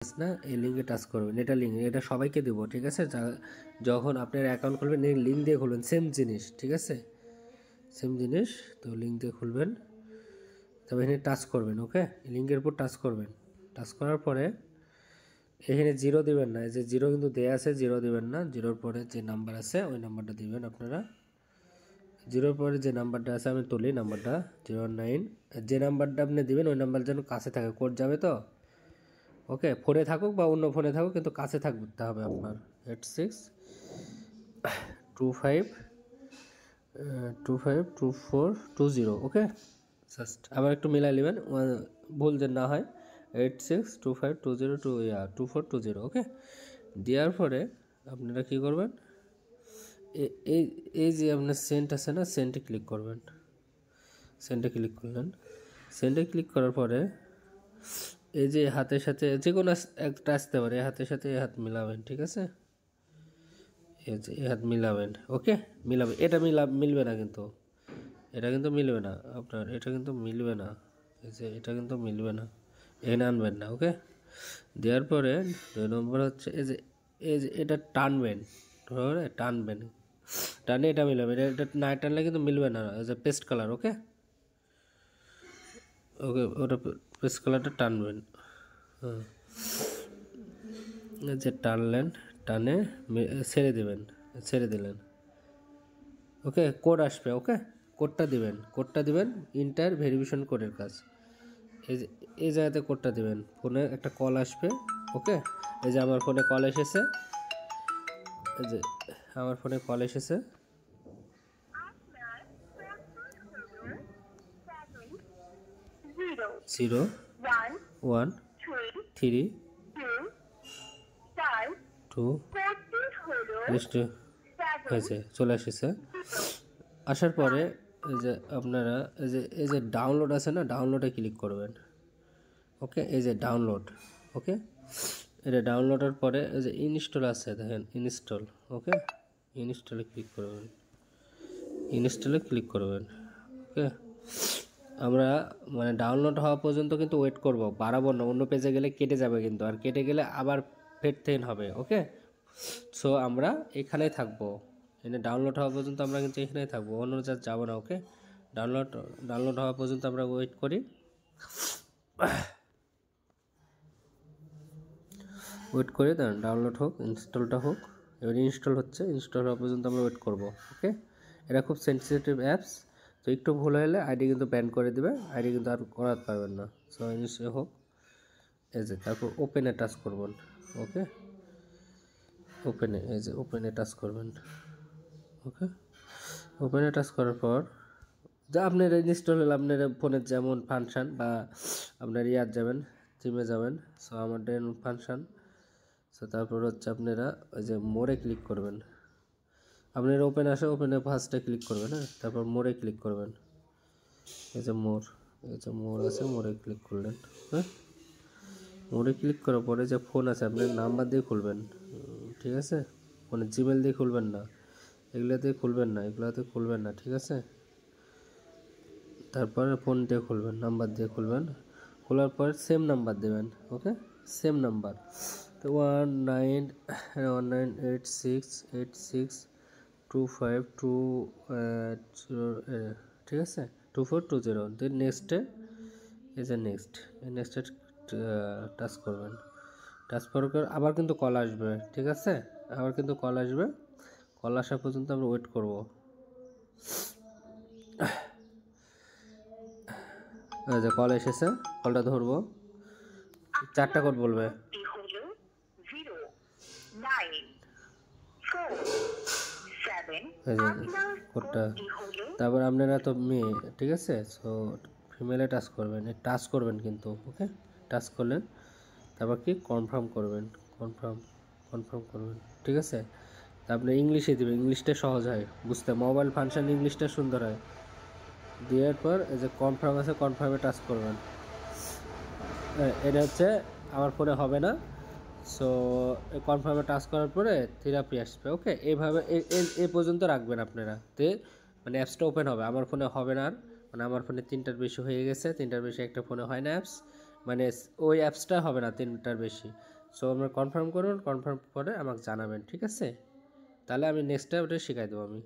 না, এই লিঙ্কে টাচ করবেন, এটা লিঙ্ক, এটা সবাইকে দেবো, ঠিক আছে। যখন আপনার অ্যাকাউন্ট খুলবেন এই লিঙ্ক দিয়ে খুলবেন, সেম জিনিস, ঠিক আছে, সেম জিনিস। তো লিঙ্ক দিয়ে খুলবেন, তবে এখানে টাচ করবেন, ওকে, লিঙ্কের উপর টাচ করবেন। টাচ করার পরে এখানে জিরো দিবেন না, এই যে জিরো কিন্তু দেয়া আছে, জিরো দিবেন না। জিরোর পরে যে নাম্বার আছে ওই নাম্বারটা দিবেন আপনারা। জিরোর পরে যে নাম্বারটা আছে, আমি তুলি নাম্বারটা 09, যে নাম্বারটা আপনি দিবেন ওই নাম্বার যেন কাছে থাকে, কোড যাবে তো, ওকে, ফোনে থাকুক বা অন্য ফোনে থাকুক কিন্তু কাছে থাকতে হবে আপনার। 86252420, ওকে। জাস্ট আবার একটু মিলাই নেবেন, ভুল যেন না হয়। 8625202420, ওকে। দেওয়ার পরে আপনারা কী করবেন, এই এই যে আপনার সেন্ট আছে না, সেন্টে ক্লিক করবেন। সেন্টে ক্লিক করলেন, সেন্টে ক্লিক করার পরে এই যে হাতের সাথে যে কোনো একটা আসতে পারে, হাতের সাথে এই হাত মিলাবেন, ঠিক আছে। এই যে এই হাত মিলাবেন, ওকে, মিলাবেন। এটা মিলবে না কিন্তু, এটা কিন্তু মিলবে না আপনার, এটা কিন্তু মিলবে না, এই যে এটা কিন্তু মিলবে না, এখানে আনবেন না, ওকে। দেওয়ার পরে 2 নম্বর হচ্ছে এই যে এটা টানবেন, টানবেন, টানে এটা মিলাবেন। এটা না টানলে কিন্তু মিলবে না, এই যে পেস্ট কালার, ওকে, ওকে, ওটা পেস্ট কালারটা টানবেন। হ্যাঁ, যে টানলেন, টানে ছেড়ে দেবেন, ছেড়ে দিলেন, ওকে। কোড আসবে, ওকে, কোডটা দিবেন, ইন্টার ভেরিফিকেশন কোডের কাজ। এই যে এই জায়গাতে কোডটা দিবেন, ফোনে একটা কল আসবে, ওকে। এই যে আমার ফোনে কল এসেছে, এই যে আমার ফোনে কল এসেছে, জিরো 1 3 2 হয়েছে, চলে এসেছে। আসার পরে এই যে আপনারা এই যে ডাউনলোড আছে না, ডাউনলোডে ক্লিক করবেন, ওকে। এই যে ডাউনলোড, ওকে, এটা ডাউনলোডের পরে এই যে ইনস্টল আছে, দেখেন ইনস্টল, ওকে, ইনস্টলে ক্লিক করবেন, ইনস্টলে ক্লিক করবেন, ওকে। আমরা মানে ডাউনলোড হওয়া পর্যন্ত কিন্তু ওয়েট করব, বাড়াবো না, অন্য পেজে গেলে কেটে যাবে কিন্তু, আর কেটে গেলে আবার ফের থেন হবে, ওকে। সো আমরা এখানেই থাকবো, এখানে ডাউনলোড হওয়া পর্যন্ত আমরা কিন্তু এখানেই থাকবো, অন্য জায়গায় যাবো না, ওকে। ডাউনলোড হওয়া পর্যন্ত আমরা ওয়েট করি, দেন ডাউনলোড হোক, ইনস্টলটা হোক। এবার ইনস্টল হচ্ছে, ইনস্টল হওয়া পর্যন্ত আমরা ওয়েট করব, ওকে। এটা খুব সেন্সিটিভ অ্যাপস, তো একটু ভুল হলে আইডি কিন্তু ব্যান করে দিবে, আইডি কিন্তু আর করাতে পারবেন না। সো ইনস্টল হোক, এই যে তারপর ওপেনে টাচ করবেন, ওকে, ওপেনে, এই যে ওপেনে টাচ করবেন, ওকে। ওপেনে টাচ করার পর যা আপনার ইনস্টল হলে আপনার ফোনের যেমন ফাংশান বা আপনার ইয়ার যাবেন, থিমে যাবেন। সো আমাদের ফাংশান, সো তারপর হচ্ছে আপনারা ওই যে মোড়ে ক্লিক করবেন, আপনার ওপেন আসে, ওপেনে ফার্স্টে ক্লিক করবেন, হ্যাঁ, তারপর মোড়ে ক্লিক করবেন, এই যে মোড়, এই যে মোড় আছে, মোড়ে ক্লিক করলেন, হ্যাঁ। মোড়ে ক্লিক করার পরে যে ফোন আছে আপনার নাম্বার দিয়ে খুলবেন, ঠিক আছে। ফোনে জিমেল দিয়ে খুলবেন না, এগুলোতে খুলবেন না, ঠিক আছে। তারপরে ফোন দিয়ে খুলবেন, নাম্বার দিয়ে খুলবেন, খোলার পর সেম নাম্বার দেবেন, ওকে, সেম নাম্বার। তো 1986862520, ঠিক আছে, 2420, দেন নেক্সটে, এই যে নেক্সটে টাচ করবেন। টাচ করার পর আবার কিন্তু কল আসবে, ঠিক আছে, আবার কিন্তু কল আসবে। কল আসা পর্যন্ত আমরা ওয়েট করব। এই যে কল এসেছে, কলটা ধরবো, 4টা কোড বলবে, কোডটা। তারপর আপনারা তো মেয়ে, ঠিক আছে, সো ফিমেলে টাচ করবেন কিন্তু, ওকে। টাচ করলেন, তারপর কি কনফার্ম করবেন, কনফার্ম করবেন, ঠিক আছে। তারপরে ইংলিশে দেবেন, ইংলিশটা সহজ হয় বুঝতে, মোবাইল ফাংশন ইংলিশটা সুন্দর হয়। দেওয়ার পর এই যে কনফার্ম আছে, কনফার্মে টাচ করবেন। এটা হচ্ছে আমার ফোনে হবে না, সো কনফার্মে টাচ করার পরে থেরাপি আসবে, ওকে। এইভাবে এই পর্যন্ত রাখবেন আপনারা, মানে অ্যাপসটা ওপেন হবে। আমার ফোনে হবে না আর, মানে আমার ফোনে 3টার বেশি হয়ে গেছে, 3টার বেশি একটা ফোনে হয় না অ্যাপস, মানে ওই অ্যাপসটা হবে না 3টার বেশি। সো আমরা কনফার্ম করুন, কনফার্ম করে আমাকে জানাবেন, ঠিক আছে? তাহলে আমি নেক্সট টাইম ওটা শিখাই দেবো আমি।